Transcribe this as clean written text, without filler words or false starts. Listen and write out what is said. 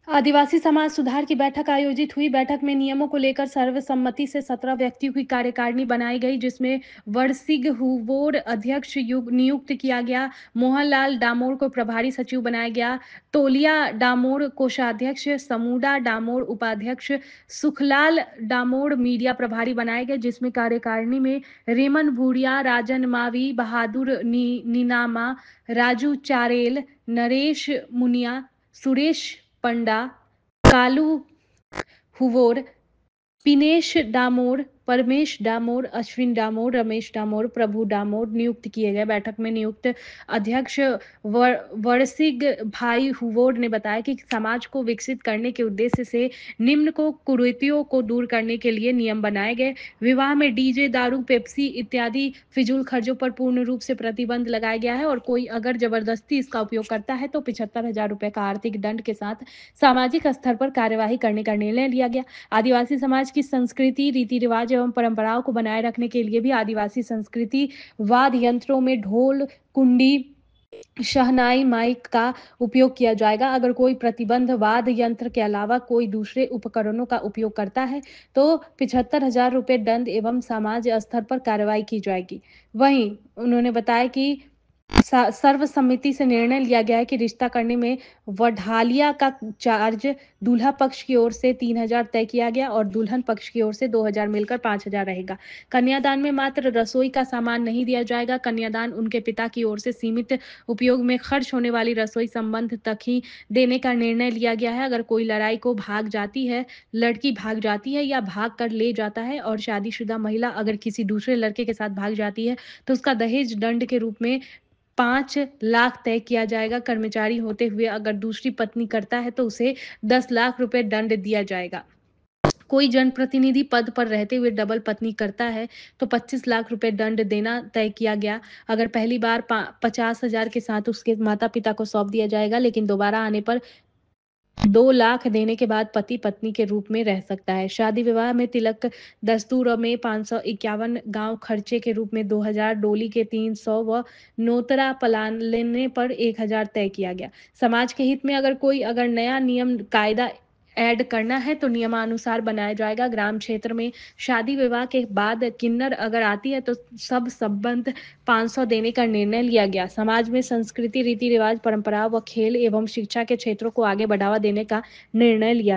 आदिवासी समाज सुधार की बैठक आयोजित हुई। बैठक में नियमों को लेकर सर्वसम्मति से 17 व्यक्तियों की कार्यकारिणी बनाई गई, जिसमें वरसिग हुवोर अध्यक्ष नियुक्त किया गया, मोहनलाल डामोर को प्रभारी सचिव बनाया गया, तोलिया डामोर कोषाध्यक्ष, समूडा डामोर उपाध्यक्ष, सुखलाल डामोर मीडिया प्रभारी बनाए गए, जिसमें कार्यकारिणी में रेमन भूरिया, राजन मावी, बहादुर नीनामा, राजू चारेल, नरेश मुनिया, सुरेश पंडा, कालू हुवोर, पिनेश डामोर, परमेश डामोर, अश्विन डामोर, रमेश डामोर, प्रभु डामोर नियुक्त किए गए। बैठक में नियुक्त अध्यक्ष वरसिग भाई हुवोर ने बताया कि समाज को विकसित करने के उद्देश्य से निम्न को कुरीतियों को दूर करने के लिए नियम बनाए गए। विवाह में डीजे, दारू, पेप्सी इत्यादि फिजूल खर्चों पर पूर्ण रूप से प्रतिबंध लगाया गया है और कोई अगर जबरदस्ती इसका उपयोग करता है तो 75,000 रुपए का आर्थिक दंड के साथ सामाजिक स्तर पर कार्यवाही करने का निर्णय लिया गया। आदिवासी समाज की संस्कृति, रीति रिवाज एवं परंपराओं को बनाए रखने के लिए भी आदिवासी संस्कृति वाद्य यंत्रों में ढोल, कुंडी, शहनाई, माइक का उपयोग किया जाएगा। अगर कोई प्रतिबंध वाद्य यंत्र के अलावा कोई दूसरे उपकरणों का उपयोग करता है तो 75,000 रुपए दंड एवं समाज स्तर पर कार्रवाई की जाएगी। वहीं उन्होंने बताया कि सर्वसम्मति से निर्णय लिया गया है कि रिश्ता करने में वढालिया का चार्ज दूल्हा पक्ष की ओर से 3,000 तय किया गया और दुल्हन पक्ष की ओर से 2,000 मिलकर 5,000 रहेगा। कन्यादान में मात्र रसोई का सामान नहीं दिया जाएगा। कन्यादान उनके पिता की ओर से सीमित उपयोग में खर्च होने वाली रसोई संबंध तक ही देने का निर्णय लिया गया है। अगर कोई लड़की भाग जाती है या भाग कर ले जाता है और शादीशुदा महिला अगर किसी दूसरे लड़के के साथ भाग जाती है तो उसका दहेज दंड के रूप में 5 लाख तय किया जाएगा। कर्मचारी होते हुए अगर दूसरी पत्नी करता है तो उसे 10 लाख रुपए दंड दिया जाएगा। कोई जनप्रतिनिधि पद पर रहते हुए डबल पत्नी करता है तो 25 लाख रुपए दंड देना तय किया गया। अगर पहली बार 50,000 के साथ उसके माता पिता को सौंप दिया जाएगा, लेकिन दोबारा आने पर 2 लाख देने के बाद पति पत्नी के रूप में रह सकता है। शादी विवाह में तिलक दस्तूर में 551 गांव खर्चे के रूप में 2,000, डोली के 300 व नोतरा पलान लेने पर 1,000 तय किया गया। समाज के हित में अगर नया नियम कायदा ऐड करना है तो नियमानुसार बनाया जाएगा। ग्राम क्षेत्र में शादी विवाह के बाद किन्नर अगर आती है तो सब संबंध 500 देने का निर्णय लिया गया। समाज में संस्कृति, रीति रिवाज, परंपरा व खेल एवं शिक्षा के क्षेत्रों को आगे बढ़ावा देने का निर्णय लिया गया।